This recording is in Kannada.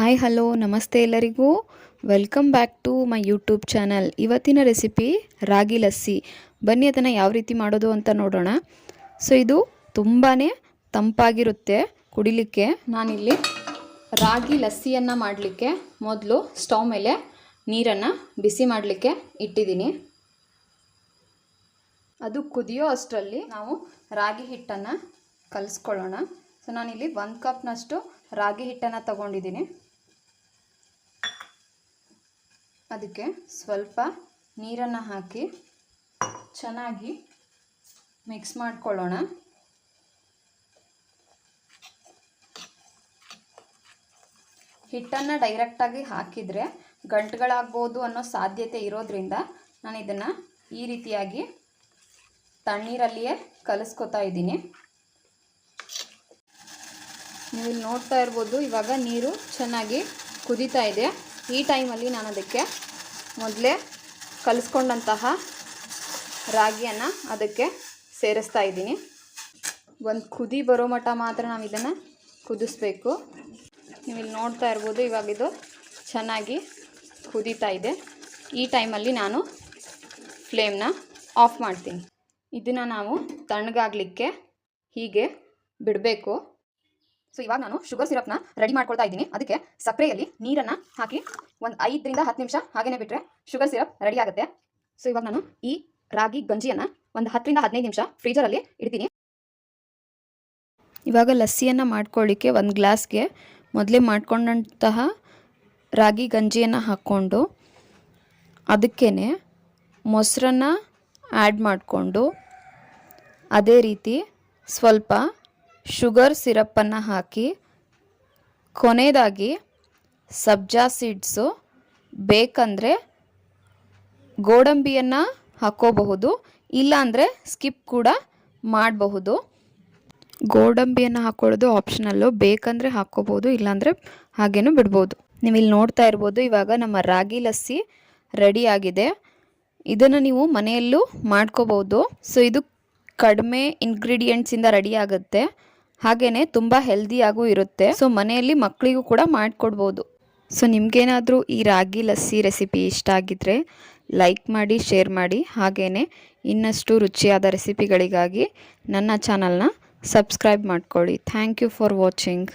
ಹಾಯ್ ಹಲೋ ನಮಸ್ತೆ ಎಲ್ಲರಿಗೂ welcome back to my YouTube channel. ಇವತ್ತಿನ ರೆಸಿಪಿ ರಾಗಿ ಲಸ್ಸಿ. ಬನ್ನಿ ಅದನ್ನು ಯಾವ ರೀತಿ ಮಾಡೋದು ಅಂತ ನೋಡೋಣ. ಸೊ ಇದು ತುಂಬಾ ತಂಪಾಗಿರುತ್ತೆ ಕುಡಿಲಿಕ್ಕೆ. ನಾನಿಲ್ಲಿ ರಾಗಿ ಲಸ್ಸಿಯನ್ನು ಮಾಡಲಿಕ್ಕೆ ಮೊದಲು ಸ್ಟವ್ ಮೇಲೆ ನೀರನ್ನು ಬಿಸಿ ಮಾಡಲಿಕ್ಕೆ ಇಟ್ಟಿದ್ದೀನಿ. ಅದು ಕುದಿಯೋ ಅಷ್ಟರಲ್ಲಿ ನಾವು ರಾಗಿ ಹಿಟ್ಟನ್ನು ಕಲಿಸ್ಕೊಳ್ಳೋಣ. ಸೊ ನಾನಿಲ್ಲಿ 1 ಕಪ್ನಷ್ಟು ರಾಗಿ ಹಿಟ್ಟನ್ನು ತಗೊಂಡಿದ್ದೀನಿ. ಅದಕ್ಕೆ ಸ್ವಲ್ಪ ನೀರನ್ನು ಹಾಕಿ ಚೆನ್ನಾಗಿ ಮಿಕ್ಸ್ ಮಾಡ್ಕೊಳ್ಳೋಣ. ಹಿಟ್ಟನ್ನು ಡೈರೆಕ್ಟಾಗಿ ಹಾಕಿದರೆ ಗಂಟುಗಳಾಗ್ಬೋದು ಅನ್ನೋ ಸಾಧ್ಯತೆ ಇರೋದ್ರಿಂದ ನಾನು ಇದನ್ನು ಈ ರೀತಿಯಾಗಿ ತಣ್ಣೀರಲ್ಲಿಯೇ ಕಲಿಸ್ಕೊತಾ ಇದ್ದೀನಿ. ನೀವು ಇಲ್ಲಿ ನೋಡ್ತಾ ಇರ್ಬೋದು, ಇವಾಗ ನೀರು ಚೆನ್ನಾಗಿ ಕುದೀತಾ ಇದೆ. ಈ ಟೈಮಲ್ಲಿ ನಾನು ಅದಕ್ಕೆ ಮೊದಲೇ ಕಲಿಸ್ಕೊಂಡಂತಹ ರಾಗಿಯನ್ನು ಅದಕ್ಕೆ ಸೇರಿಸ್ತಾ ಇದ್ದೀನಿ. ಒಂದು ಕುದಿ ಬರೋ ಮಟ್ಟ ಮಾತ್ರ ನಾವು ಇದನ್ನು ಕುದಿಸ್ಬೇಕು. ನೀವು ಇಲ್ಲಿ ನೋಡ್ತಾ ಇರ್ಬೋದು, ಇವಾಗ ಇದು ಚೆನ್ನಾಗಿ ಕುದೀತಾ ಇದೆ. ಈ ಟೈಮಲ್ಲಿ ನಾನು ಫ್ಲೇಮ್ನ ಆಫ್ ಮಾಡ್ತೀನಿ. ಇದನ್ನು ನಾವು ತಣ್ಣಗಾಗಲಿಕ್ಕೆ ಹೀಗೆ ಬಿಡಬೇಕು. ಸೊ ಇವಾಗ ನಾನು ಶುಗರ್ ಸಿರಪ್ನ ರೆಡಿ ಮಾಡ್ಕೊಳ್ತಾ ಇದ್ದೀನಿ. ಅದಕ್ಕೆ ಸಕ್ಕರೆಯಲ್ಲಿ ನೀರನ್ನು ಹಾಕಿ ಒಂದು 5 ರಿಂದ 10 ನಿಮಿಷ ಹಾಗೇ ಬಿಟ್ಟರೆ ಶುಗರ್ ಸಿರಪ್ ರೆಡಿ ಆಗುತ್ತೆ. ಸೊ ಇವಾಗ ನಾನು ಈ ರಾಗಿ ಗಂಜಿಯನ್ನು ಒಂದು 10 ರಿಂದ 15 ನಿಮಿಷ ಫ್ರೀಜರಲ್ಲಿ ಇಡ್ತೀನಿ. ಇವಾಗ ಲಸ್ಸಿಯನ್ನು ಮಾಡ್ಕೊಳ್ಳಿಕ್ಕೆ ಒಂದು ಗ್ಲಾಸ್ಗೆ ಮೊದಲೇ ಮಾಡ್ಕೊಂಡಂತಹ ರಾಗಿ ಗಂಜಿಯನ್ನು ಹಾಕ್ಕೊಂಡು ಅದಕ್ಕೇ ಮೊಸರನ್ನು ಆ್ಯಡ್ ಮಾಡಿಕೊಂಡು ಅದೇ ರೀತಿ ಸ್ವಲ್ಪ ಶುಗರ್ ಸಿರಪ್ಪನ್ನು ಹಾಕಿ ಕೊನೆಯದಾಗಿ ಸಬ್ಜಾ ಸೀಡ್ಸು ಬೇಕಂದರೆ ಗೋಡಂಬಿಯನ್ನು ಹಾಕ್ಕೋಬಹುದು, ಇಲ್ಲಾಂದರೆ ಸ್ಕಿಪ್ ಕೂಡ ಮಾಡಬಹುದು. ಗೋಡಂಬಿಯನ್ನು ಹಾಕ್ಕೊಳ್ಳೋದು ಆಪ್ಷನಲ್ಲು, ಬೇಕಂದರೆ ಹಾಕ್ಕೋಬೋದು, ಇಲ್ಲಾಂದರೆ ಹಾಗೇನೂ ಬಿಡ್ಬೋದು. ನೀವು ಇಲ್ಲಿ ನೋಡ್ತಾ ಇರ್ಬೋದು, ಇವಾಗ ನಮ್ಮ ರಾಗಿ ಲಸ್ಸಿ ರೆಡಿಯಾಗಿದೆ. ಇದನ್ನು ನೀವು ಮನೆಯಲ್ಲೂ ಮಾಡ್ಕೋಬೋದು. ಸೊ ಇದು ಕಡಿಮೆ ಇಂಗ್ರೀಡಿಯೆಂಟ್ಸಿಂದ ರೆಡಿ ಆಗುತ್ತೆ, ಹಾಗೆಯೇ ತುಂಬ ಹೆಲ್ದಿಯಾಗೂ ಇರುತ್ತೆ. ಸೊ ಮನೆಯಲ್ಲಿ ಮಕ್ಕಳಿಗೂ ಕೂಡ ಮಾಡಿಕೊಡ್ಬೋದು. ಸೊ ನಿಮಗೇನಾದರೂ ಈ ರಾಗಿ ಲಸ್ಸಿ ರೆಸಿಪಿ ಇಷ್ಟ ಆಗಿದ್ದರೆ ಲೈಕ್ ಮಾಡಿ, ಶೇರ್ ಮಾಡಿ. ಹಾಗೆಯೇ ಇನ್ನಷ್ಟು ರುಚಿಯಾದ ರೆಸಿಪಿಗಳಿಗಾಗಿ ನನ್ನ ಚಾನಲ್ನ ಸಬ್ಸ್ಕ್ರೈಬ್ ಮಾಡ್ಕೊಳ್ಳಿ. Thank you for watching.